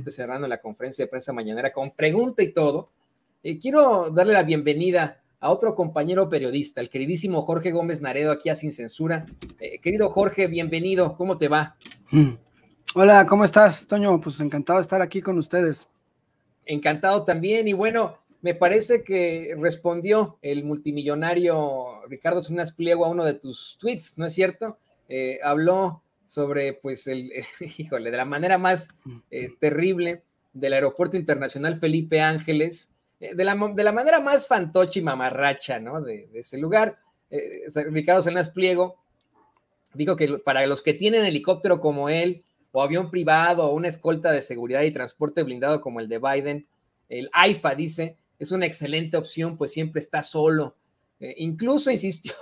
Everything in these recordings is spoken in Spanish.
precisamente cerrando la conferencia de prensa mañanera con pregunta y todo, quiero darle la bienvenida a otro compañero periodista, el queridísimo Jorge Gómez Naredo, aquí a Sin Censura. Querido Jorge, bienvenido, ¿cómo te va? Hola, ¿cómo estás, Toño? Pues encantado de estar aquí con ustedes. Encantado también, y bueno, me parece que respondió el multimillonario Ricardo Salinas Pliego a uno de tus tweets, ¿no es cierto? Habló sobre, pues, híjole, de la manera más terrible del Aeropuerto Internacional Felipe Ángeles, de la manera más fantoche y mamarracha, ¿no? De ese lugar. Ricardo Salinas Pliego dijo que para los que tienen helicóptero como él, o avión privado, o una escolta de seguridad y transporte blindado como el de Biden, el AIFA, dice, es una excelente opción, pues siempre está solo. Incluso insistió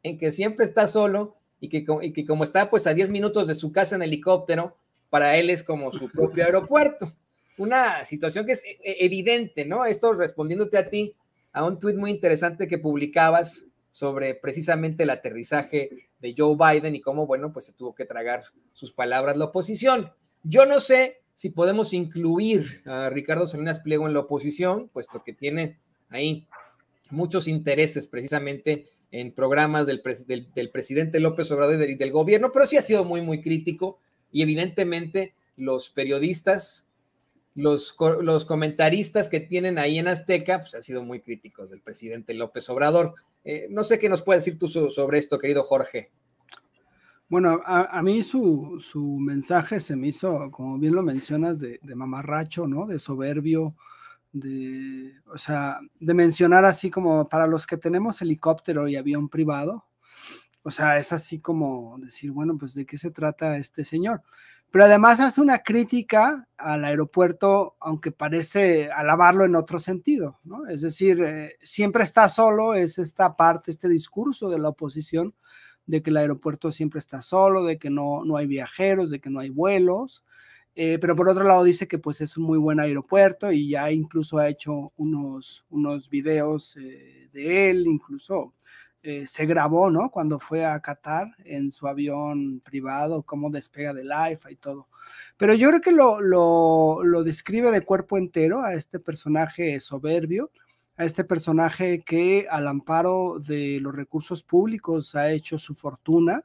en que siempre está solo y que como está pues a 10 minutos de su casa en helicóptero, para él es como su propio aeropuerto. Una situación que es evidente, ¿no? Esto respondiéndote a ti, a un tuit muy interesante que publicabas sobre precisamente el aterrizaje de Joe Biden y cómo, bueno, pues se tuvo que tragar sus palabras la oposición. Yo no sé si podemos incluir a Ricardo Salinas Pliego en la oposición, puesto que tiene ahí muchos intereses precisamente en programas del presidente López Obrador y del gobierno, pero sí ha sido muy, muy crítico y evidentemente los periodistas, los comentaristas que tienen ahí en Azteca, pues han sido muy críticos del presidente López Obrador. No sé qué nos puedes decir tú sobre esto, querido Jorge. Bueno, a mí su mensaje se me hizo, como bien lo mencionas, de mamarracho, ¿no? De soberbio, o sea, de mencionar así como para los que tenemos helicóptero y avión privado, o sea, es así como decir, bueno, pues ¿de qué se trata este señor? Pero además hace una crítica al aeropuerto, aunque parece alabarlo en otro sentido, ¿no? Es decir, siempre está solo, es esta parte, este discurso de la oposición, de que el aeropuerto siempre está solo, de que no hay viajeros, de que no hay vuelos, pero por otro lado dice que pues es un muy buen aeropuerto y ya incluso ha hecho unos videos de él, incluso se grabó, ¿no? Cuando fue a Qatar en su avión privado, cómo despega del AIFA y todo. Pero yo creo que lo describe de cuerpo entero a este personaje soberbio, a este personaje que al amparo de los recursos públicos ha hecho su fortuna,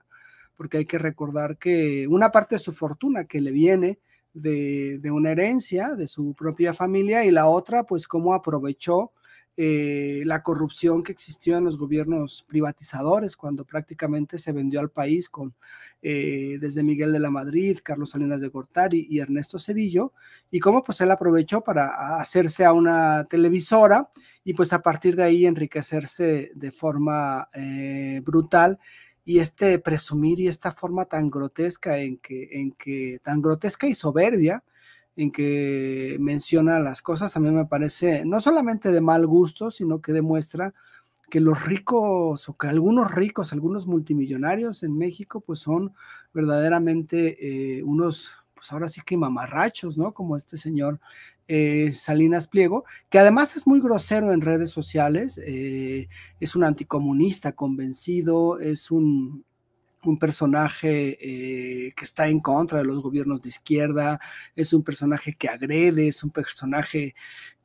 porque hay que recordar que una parte de su fortuna que le viene de una herencia de su propia familia y la otra, pues cómo aprovechó la corrupción que existió en los gobiernos privatizadores cuando prácticamente se vendió al país con desde Miguel de la Madrid, Carlos Salinas de Gortari y Ernesto Zedillo, y cómo pues él aprovechó para hacerse a una televisora y pues a partir de ahí enriquecerse de forma brutal, y presumir y esta forma tan grotesca tan grotesca y soberbia en que menciona las cosas, a mí me parece no solamente de mal gusto, sino que demuestra que los ricos o que algunos multimillonarios en México pues son verdaderamente unos, pues ahora sí que mamarrachos, ¿no? Como este señor Salinas Pliego, que además es muy grosero en redes sociales, es un anticomunista convencido, es un personaje que está en contra de los gobiernos de izquierda, es un personaje que agrede, es un personaje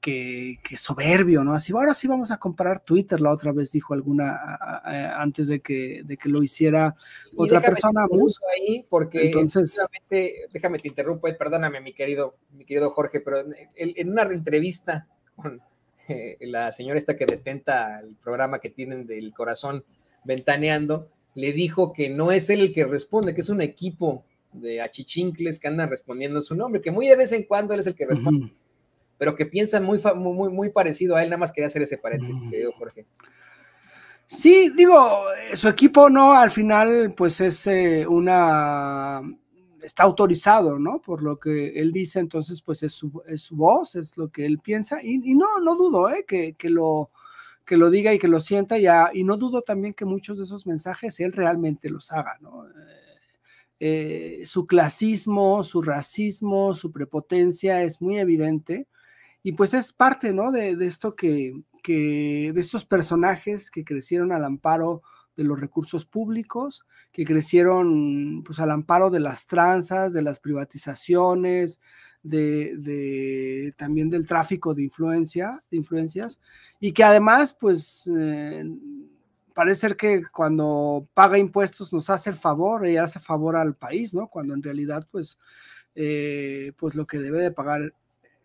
que soberbio, ¿no? Así, ahora sí vamos a comparar Twitter, la otra vez dijo antes de que lo hiciera otra persona. Ahí porque entonces, déjame te interrumpo, perdóname mi querido Jorge, pero en una entrevista con la señora esta que detenta el programa que tienen del Corazón Ventaneando, le dijo que no es él el que responde, que es un equipo de achichincles que andan respondiendo su nombre, que muy de vez en cuando él es el que responde, pero que piensan muy parecido a él. Nada más quería hacer ese paréntesis, querido Jorge. Sí, digo, su equipo no, al final pues es está autorizado, ¿no? Por lo que él dice, entonces pues es su voz, es lo que él piensa, y no dudo que lo diga y que lo sienta ya, y no dudo también que muchos de esos mensajes él realmente los haga, ¿no? Su clasismo, su racismo, su prepotencia es muy evidente, y pues es parte, ¿no? De esto de estos personajes que crecieron al amparo de los recursos públicos, que crecieron pues al amparo de las tranzas, de las privatizaciones, también del tráfico de influencias, y que además, pues, parece ser que cuando paga impuestos nos hace el favor y hace favor al país, ¿no? Cuando en realidad, pues lo que debe de pagar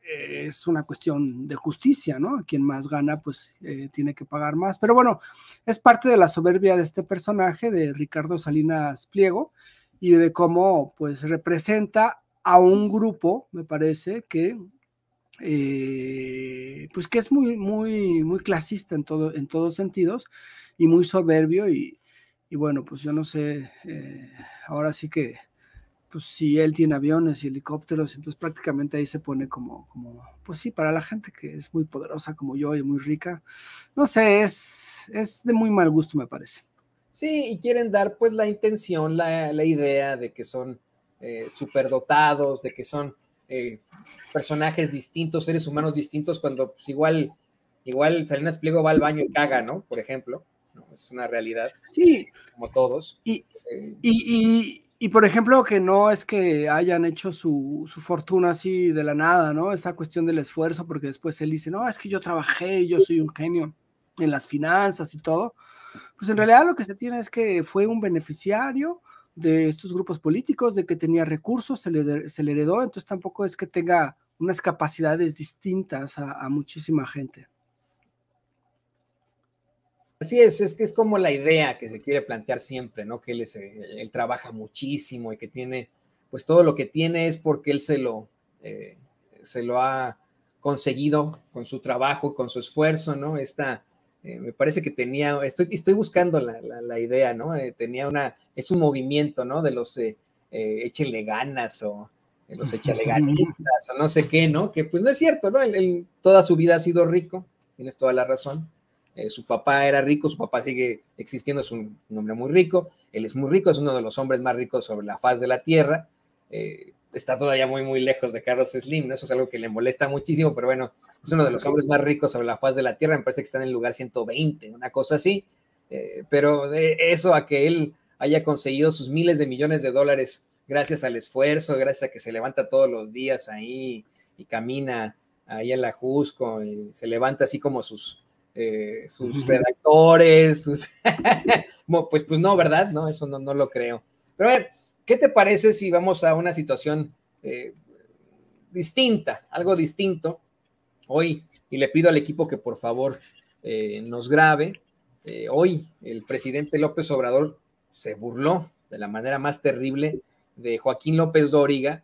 es una cuestión de justicia, ¿no? Quien más gana, pues tiene que pagar más. Pero bueno, es parte de la soberbia de este personaje, de Ricardo Salinas Pliego, y de cómo, pues, representa a un grupo, me parece, que pues que es muy clasista en todos sentidos, y muy soberbio, y bueno, pues yo no sé, ahora sí que pues si él tiene aviones y helicópteros, entonces prácticamente ahí se pone como, pues sí, para la gente que es muy poderosa como yo y muy rica, no sé, es de muy mal gusto, me parece. Sí, y quieren dar pues la intención, la idea de que son superdotados, de que son personajes distintos, seres humanos distintos, cuando pues igual Salinas Pliego va al baño y caga, ¿no? Por ejemplo, ¿no? Es una realidad. Sí. Como todos. Y por ejemplo, que no es que hayan hecho su fortuna así de la nada, ¿no? Esa cuestión del esfuerzo, porque después él dice, no, es que yo trabajé, yo soy un genio en las finanzas y todo. Pues en realidad lo que se tiene es que fue un beneficiario de estos grupos políticos, de que tenía recursos, se le heredó, entonces tampoco es que tenga unas capacidades distintas a muchísima gente. Así es que es como la idea que se quiere plantear siempre, ¿no? Que él trabaja muchísimo y que tiene, pues todo lo que tiene es porque él se lo ha conseguido con su trabajo, con su esfuerzo, ¿no? Me parece que tenía, estoy buscando la idea, ¿no? Es un movimiento, ¿no? De los échenle ganas o de los echaleganistas o no sé qué, ¿no? Que pues no es cierto, ¿no? Él toda su vida ha sido rico, tienes toda la razón. Su papá era rico, su papá sigue existiendo, es un hombre muy rico, él es muy rico, es uno de los hombres más ricos sobre la faz de la tierra, está todavía muy lejos de Carlos Slim, ¿no? Eso es algo que le molesta muchísimo, pero bueno, es uno de los hombres más ricos sobre la faz de la tierra, me parece que está en el lugar 120, una cosa así, pero de eso a que él haya conseguido sus miles de millones de dólares gracias al esfuerzo, gracias a que se levanta todos los días ahí y camina ahí en la Jusco, y se levanta así como sus redactores, pues no, ¿verdad? No, eso no lo creo. Pero a ver, ¿qué te parece si vamos a una situación distinta, algo distinto hoy? Y le pido al equipo que por favor nos grabe. Hoy el presidente López Obrador se burló de la manera más terrible de Joaquín López Dóriga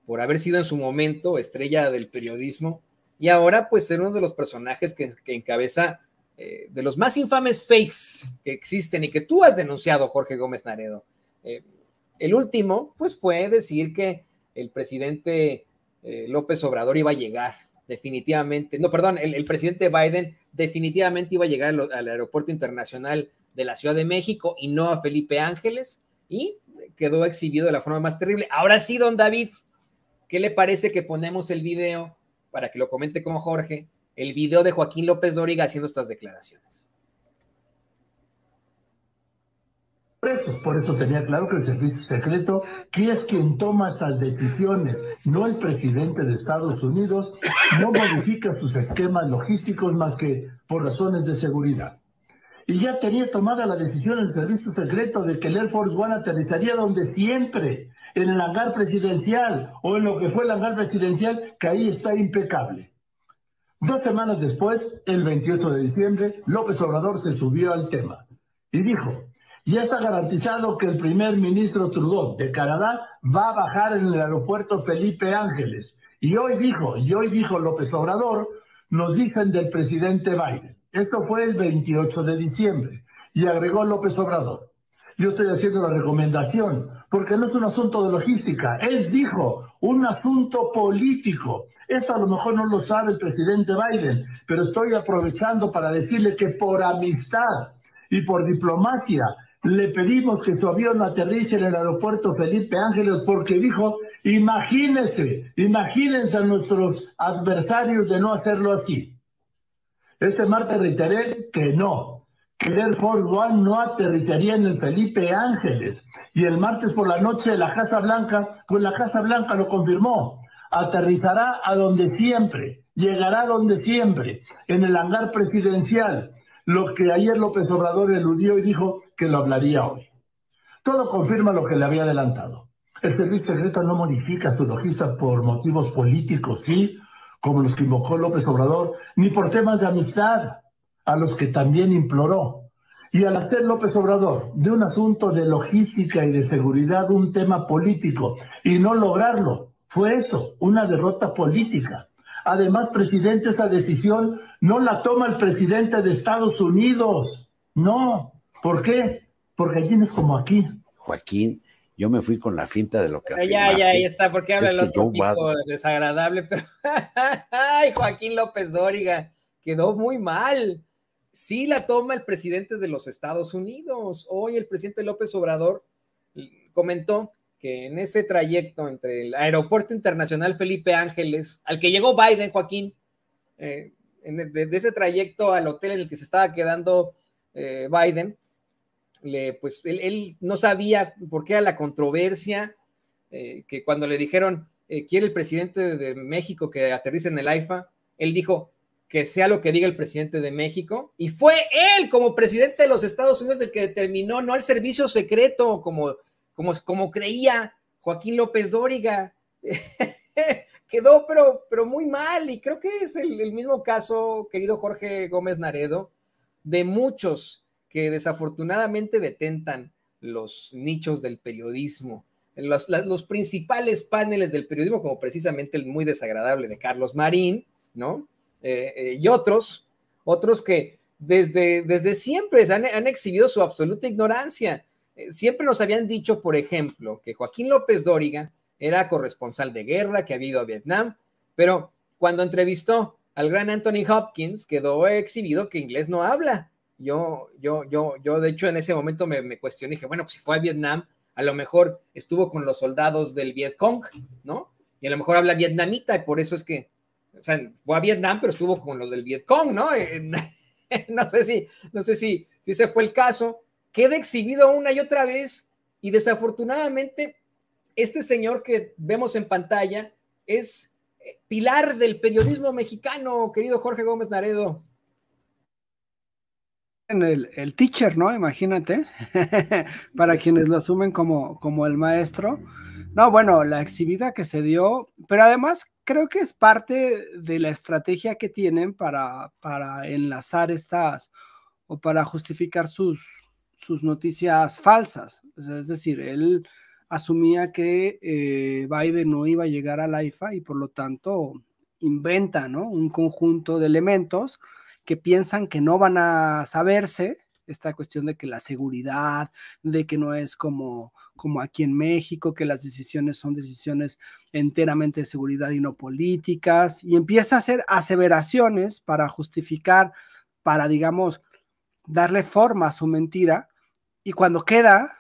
por haber sido en su momento estrella del periodismo y ahora pues ser uno de los personajes que encabeza de los más infames fakes que existen y que tú has denunciado, Jorge Gómez Naredo. El último pues fue decir que el presidente López Obrador iba a llegar definitivamente, no, perdón, el presidente Biden definitivamente iba a llegar al aeropuerto internacional de la Ciudad de México y no a Felipe Ángeles, y quedó exhibido de la forma más terrible. Ahora sí, don David, ¿qué le parece que ponemos el video para que lo comente como Jorge, el video de Joaquín López Dóriga haciendo estas declaraciones? Por eso tenía claro que el servicio secreto, que es quien toma estas decisiones, no el presidente de Estados Unidos, no modifica sus esquemas logísticos más que por razones de seguridad. Y ya tenía tomada la decisión el servicio secreto de que el Air Force One aterrizaría donde siempre, en el hangar presidencial, o en lo que fue el hangar presidencial, que ahí está impecable. 2 semanas después, el 28 de diciembre, López Obrador se subió al tema y dijo: ya está garantizado que el primer ministro Trudeau de Canadá va a bajar en el aeropuerto Felipe Ángeles. Y hoy dijo López Obrador, nos dicen del presidente Biden. Esto fue el 28 de diciembre. Y agregó López Obrador: yo estoy haciendo la recomendación, porque no es un asunto de logística. Él dijo, un asunto político. Esto a lo mejor no lo sabe el presidente Biden, pero estoy aprovechando para decirle que por amistad y por diplomacia le pedimos que su avión aterrice en el aeropuerto Felipe Ángeles, porque dijo, imagínense a nuestros adversarios de no hacerlo así. Este martes reiteré que no, que el Air Force One no aterrizaría en el Felipe Ángeles. Y el martes por la noche la Casa Blanca, pues la Casa Blanca lo confirmó. aterrizará a donde siempre, llegará a donde siempre, en el hangar presidencial, lo que ayer López Obrador eludió y dijo que lo hablaría hoy. Todo confirma lo que le había adelantado. El servicio secreto no modifica su logística por motivos políticos, sí, como los que invocó López Obrador, ni por temas de amistad, a los que también imploró. Y al hacer López Obrador de un asunto de logística y de seguridad un tema político y no lograrlo, fue eso, una derrota política. Además, presidente, esa decisión no la toma el presidente de Estados Unidos. No. ¿Por qué? Porque allí no es como aquí. Joaquín, yo me fui con la finta de lo que afirmaste. Ya está, porque habla el otro tipo desagradable, pero ay, Joaquín López Dóriga, quedó muy mal. Sí la toma el presidente de los Estados Unidos. Hoy el presidente López Obrador comentó que en ese trayecto entre el Aeropuerto Internacional Felipe Ángeles, al que llegó Biden, Joaquín, de ese trayecto al hotel en el que se estaba quedando Biden, pues él no sabía por qué era la controversia, que cuando le dijeron, quiere el presidente de México que aterrice en el AIFA, él dijo que sea lo que diga el presidente de México, y fue él como presidente de los Estados Unidos el que determinó, no el servicio secreto, como creía Joaquín López Dóriga. Quedó pero muy mal, y creo que es el mismo caso, querido Jorge Gómez Naredo, de muchos que desafortunadamente detentan los nichos del periodismo, los principales paneles del periodismo, como precisamente el muy desagradable de Carlos Marín, ¿no? Y otros que desde siempre han exhibido su absoluta ignorancia. Siempre nos habían dicho, por ejemplo, que Joaquín López Dóriga era corresponsal de guerra, que había ido a Vietnam, pero cuando entrevistó al gran Anthony Hopkins, quedó exhibido que inglés no habla. Yo de hecho, en ese momento me cuestioné, dije, bueno, pues si fue a Vietnam, a lo mejor estuvo con los soldados del Vietcong, ¿no? Y a lo mejor habla vietnamita, y por eso es que, o sea, fue a Vietnam, pero estuvo con los del Vietcong, ¿no? No sé si ese fue el caso. Queda exhibido una y otra vez, y desafortunadamente, este señor que vemos en pantalla es pilar del periodismo mexicano, querido Jorge Gómez Naredo. El teacher, ¿no? Imagínate, para quienes lo asumen como el maestro. No, bueno, la exhibida que se dio, pero además creo que es parte de la estrategia que tienen para enlazar estas, o para justificar sus noticias falsas. O sea, es decir, él asumía que Biden no iba a llegar al AIFA y por lo tanto inventa, ¿no? Un conjunto de elementos que piensan que no van a saberse, esta cuestión de que la seguridad, de que no es como aquí en México, que las decisiones son decisiones enteramente de seguridad y no políticas, y empieza a hacer aseveraciones para justificar, para, digamos, darle forma a su mentira, y cuando queda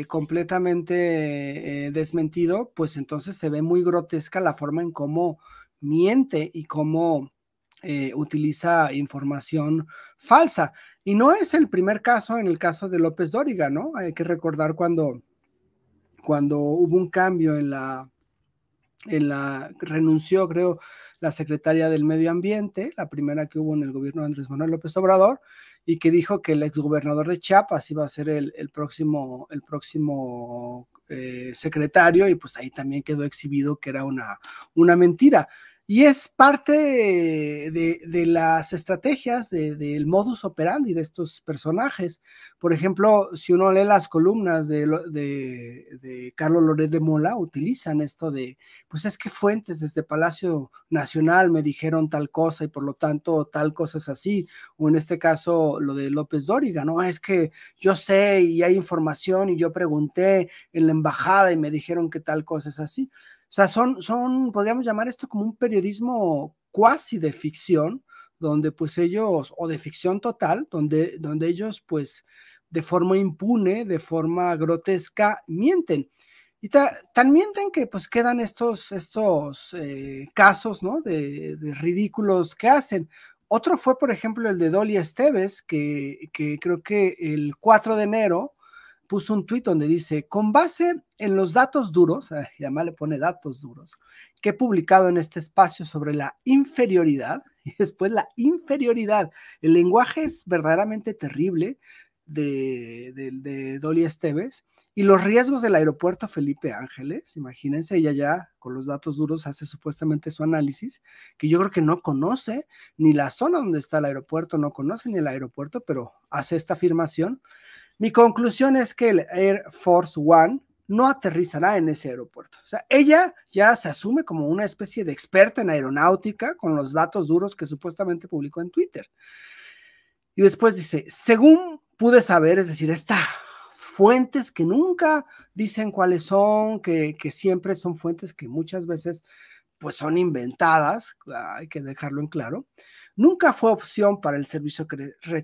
completamente desmentido, pues entonces se ve muy grotesca la forma en cómo miente y cómo utiliza información falsa. Y no es el primer caso en el caso de López Dóriga, ¿no? Hay que recordar cuando hubo un cambio renunció, creo, la secretaria del Medio Ambiente, la primera que hubo en el gobierno de Andrés Manuel López Obrador, y que dijo que el exgobernador de Chiapas iba a ser el próximo secretario, y pues ahí también quedó exhibido que era una mentira. Y es parte de las estrategias del modus operandi de estos personajes. Por ejemplo, si uno lee las columnas de Carlos Loret de Mola, utilizan esto de, pues es que fuentes desde Palacio Nacional me dijeron tal cosa y por lo tanto tal cosa es así. O en este caso, lo de López Dóriga, ¿no? Es que yo sé y hay información y yo pregunté en la embajada y me dijeron que tal cosa es así. O sea, podríamos llamar esto como un periodismo cuasi de ficción, donde pues ellos, o de ficción total, donde ellos pues de forma impune, de forma grotesca, mienten. Y tan mienten que pues quedan estos casos, ¿no? De ridículos que hacen. Otro fue, por ejemplo, el de Dolly Esteves, que creo que el 4 de enero puso un tuit donde dice, con base en los datos duros, y además le pone datos duros, que he publicado en este espacio sobre la inferioridad, y después la inferioridad, el lenguaje es verdaderamente terrible de Dolly Esteves, y los riesgos del aeropuerto Felipe Ángeles, imagínense, ella ya con los datos duros hace supuestamente su análisis, que yo creo que no conoce ni la zona donde está el aeropuerto, no conoce ni el aeropuerto, pero hace esta afirmación. Mi conclusión es que el Air Force One no aterrizará en ese aeropuerto. O sea, ella ya se asume como una especie de experta en aeronáutica con los datos duros que supuestamente publicó en Twitter. Y después dice, según pude saber, es decir, fuentes que nunca dicen cuáles son, que siempre son fuentes que muchas veces pues son inventadas, hay que dejarlo en claro, nunca fue opción para el servicio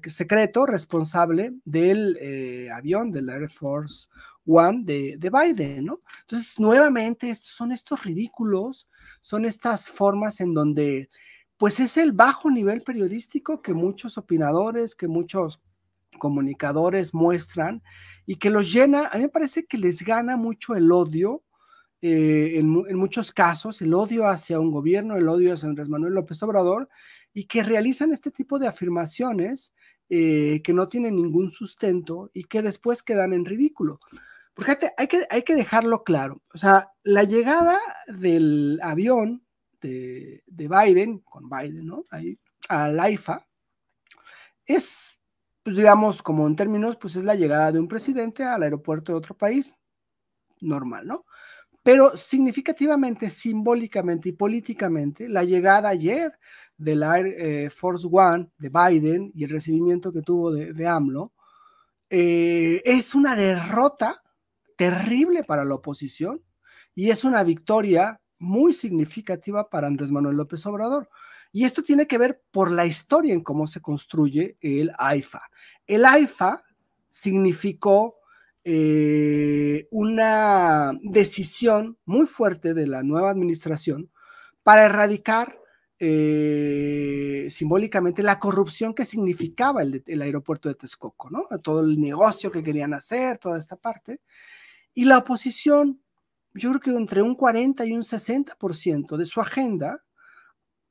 secreto responsable del avión, del Air Force One de Biden, ¿no? Entonces, nuevamente, son estos ridículos, son estas formas en donde pues es el bajo nivel periodístico que muchos opinadores, que muchos comunicadores muestran y que los llena, a mí me parece que les gana mucho el odio, en muchos casos, el odio hacia un gobierno, el odio hacia Andrés Manuel López Obrador, y que realizan este tipo de afirmaciones que no tienen ningún sustento y que después quedan en ridículo. Porque hay que dejarlo claro, o sea, la llegada del avión de Biden, con Biden, ¿no? Ahí, al AIFA, es, pues digamos, como en términos, pues es la llegada de un presidente al aeropuerto de otro país, normal, ¿no? Pero significativamente, simbólicamente y políticamente, la llegada ayer del Air Force One de Biden y el recibimiento que tuvo de AMLO es una derrota terrible para la oposición y es una victoria muy significativa para Andrés Manuel López Obrador. Y esto tiene que ver por la historia en cómo se construye el AIFA. El AIFA significó una decisión muy fuerte de la nueva administración para erradicar simbólicamente la corrupción que significaba el aeropuerto de Texcoco, ¿no? Todo el negocio que querían hacer, toda esta parte. Y la oposición, yo creo que entre un 40 y un 60% de su agenda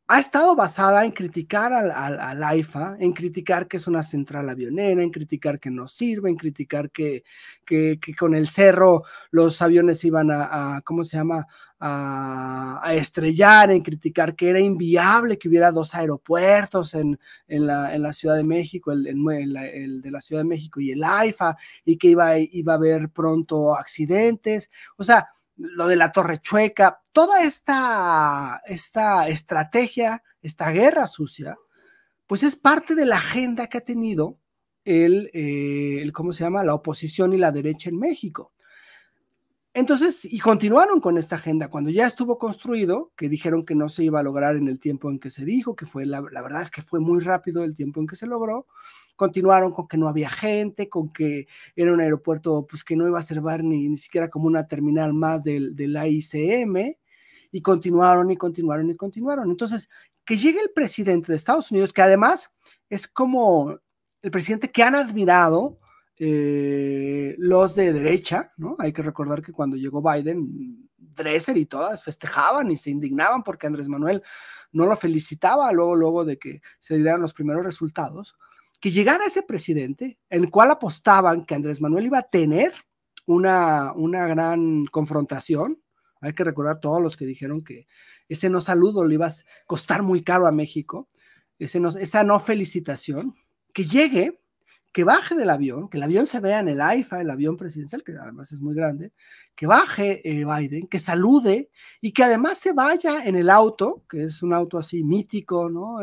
ha estado basada en criticar al AIFA, en criticar que es una central avionera, en criticar que no sirve, en criticar que con el cerro los aviones iban ¿cómo se llama?, a estrellar, en criticar que era inviable que hubiera dos aeropuertos en la Ciudad de México, el de la Ciudad de México y el AIFA, y que iba a haber pronto accidentes. O sea, lo de la Torre Chueca, toda esta estrategia, esta guerra sucia, pues es parte de la agenda que ha tenido ¿cómo se llama?, la oposición y la derecha en México. Entonces, y continuaron con esta agenda cuando ya estuvo construido, que dijeron que no se iba a lograr en el tiempo en que se dijo, que fue, la verdad es que fue muy rápido el tiempo en que se logró. Continuaron con que no había gente, con que era un aeropuerto pues que no iba a servir ni siquiera como una terminal más del AICM, y continuaron y continuaron y continuaron. Entonces, que llegue el presidente de Estados Unidos, que además es como el presidente que han admirado los de derecha, ¿no? Hay que recordar que cuando llegó Biden, Dresser y todas festejaban y se indignaban porque Andrés Manuel no lo felicitaba luego de que se dieran los primeros resultados. Que llegara ese presidente, en el cual apostaban que Andrés Manuel iba a tener una gran confrontación. Hay que recordar todos los que dijeron que ese no saludo le iba a costar muy caro a México, esa no felicitación, que llegue, que baje del avión, que el avión se vea en el AIFA, el avión presidencial, que además es muy grande, que baje Biden, que salude y que además se vaya en el auto, que es un auto así mítico, ¿no?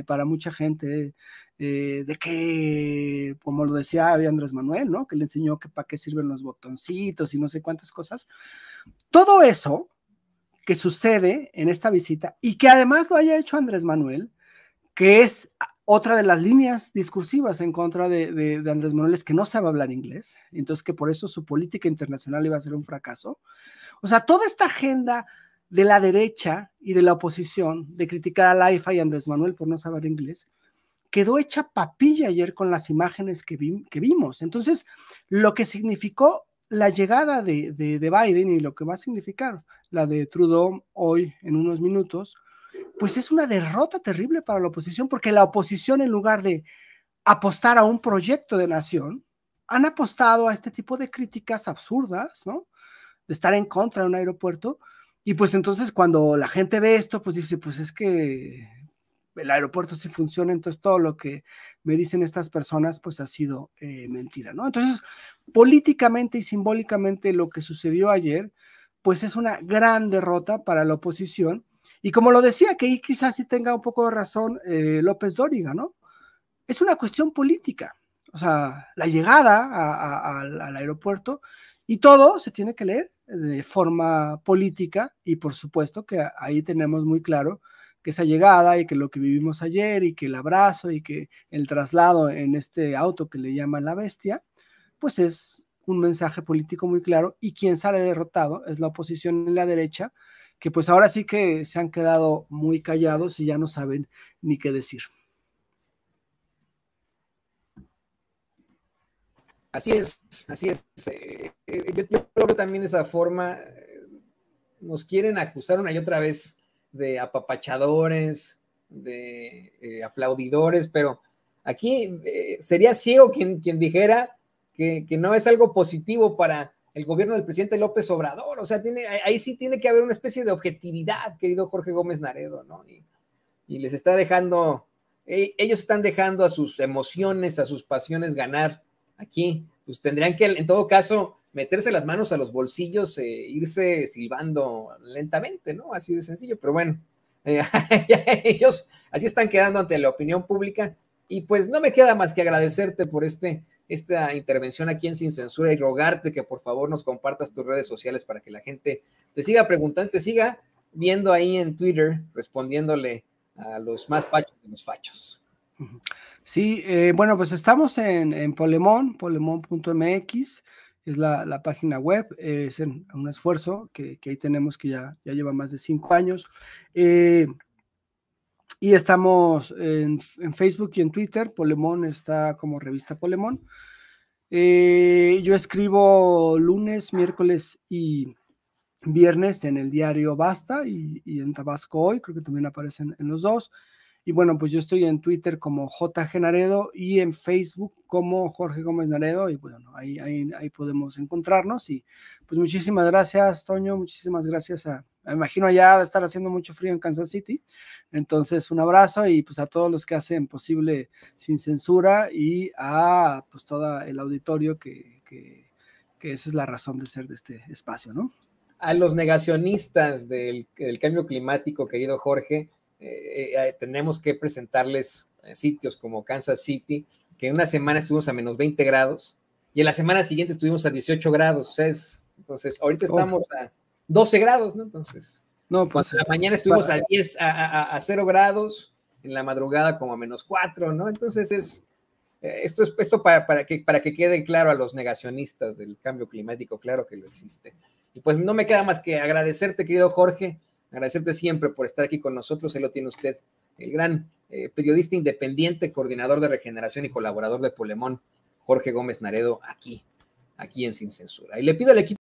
Para mucha gente, de que, como lo decía Andrés Manuel, ¿no? Que le enseñó que para qué sirven los botoncitos y no sé cuántas cosas. Todo eso que sucede en esta visita y que además lo haya hecho Andrés Manuel, que es otra de las líneas discursivas en contra de Andrés Manuel, es que no sabe hablar inglés, entonces que por eso su política internacional iba a ser un fracaso. O sea, toda esta agenda de la derecha y de la oposición de criticar al AIFA y a Andrés Manuel por no saber inglés, quedó hecha papilla ayer con las imágenes que vimos. Entonces, lo que significó la llegada de Biden y lo que va a significar la de Trudeau hoy en unos minutos, pues es una derrota terrible para la oposición, porque la oposición, en lugar de apostar a un proyecto de nación, han apostado a este tipo de críticas absurdas, ¿no? De estar en contra de un aeropuerto, y pues entonces cuando la gente ve esto, pues dice, pues es que el aeropuerto sí funciona, entonces todo lo que me dicen estas personas, pues ha sido mentira, ¿no? Entonces, políticamente y simbólicamente lo que sucedió ayer, pues es una gran derrota para la oposición, y como lo decía, que ahí quizás sí tenga un poco de razón López Dóriga, ¿no? Es una cuestión política, o sea, la llegada al aeropuerto, y todo se tiene que leer de forma política, y por supuesto que ahí tenemos muy claro que esa llegada y que lo que vivimos ayer y que el abrazo y que el traslado en este auto que le llaman la bestia, pues es un mensaje político muy claro, y quien sale derrotado es la oposición en la derecha, que pues ahora sí que se han quedado muy callados y ya no saben ni qué decir. Así es, así es. Yo creo que también de esa forma nos quieren acusar una y otra vez de apapachadores, de aplaudidores, pero aquí sería ciego quien dijera que no es algo positivo para el gobierno del presidente López Obrador. O sea, ahí sí tiene que haber una especie de objetividad, querido Jorge Gómez Naredo, ¿no? Y les está dejando, ellos están dejando a sus emociones, a sus pasiones ganar. Aquí, pues tendrían que, en todo caso, meterse las manos a los bolsillos, irse silbando lentamente, ¿no? Así de sencillo, pero bueno, ellos así están quedando ante la opinión pública, y pues no me queda más que agradecerte por esta intervención aquí en Sin Censura, y rogarte que por favor nos compartas tus redes sociales para que la gente te siga preguntando, te siga viendo ahí en Twitter, respondiéndole a los más fachos de los fachos. Sí, bueno, pues estamos en Polemón, polemón.mx, es la página web, es un esfuerzo que ahí tenemos, que ya lleva más de 5 años, y estamos en Facebook y en Twitter. Polemón está como Revista Polemón. Yo escribo lunes, miércoles y viernes en el diario Basta y en Tabasco Hoy, creo que también aparecen en los dos. Y bueno, pues yo estoy en Twitter como JG Naredo y en Facebook como Jorge Gómez Naredo, y bueno, ahí podemos encontrarnos. Y pues muchísimas gracias, Toño, muchísimas gracias me imagino allá de estar haciendo mucho frío en Kansas City. Entonces, un abrazo, y pues a todos los que hacen posible Sin Censura, y a pues todo el auditorio que esa es la razón de ser de este espacio, ¿no? A los negacionistas del cambio climático, querido Jorge, tenemos que presentarles sitios como Kansas City, que en una semana estuvimos a menos 20 grados, y en la semana siguiente estuvimos a 18 grados, o sea, entonces ahorita estamos a 12 grados, ¿no? Entonces, no, pues, la mañana estuvimos a 10, a 0 grados, en la madrugada como a menos 4, ¿no? Entonces esto para que quede claro a los negacionistas del cambio climático, claro que lo existe. Y pues no me queda más que agradecerte, querido Jorge, agradecerte siempre por estar aquí con nosotros. Ahí lo tiene usted, el gran periodista independiente, coordinador de regeneración y colaborador de Polemón, Jorge Gómez Naredo, aquí en Sin Censura. Y le pido al equipo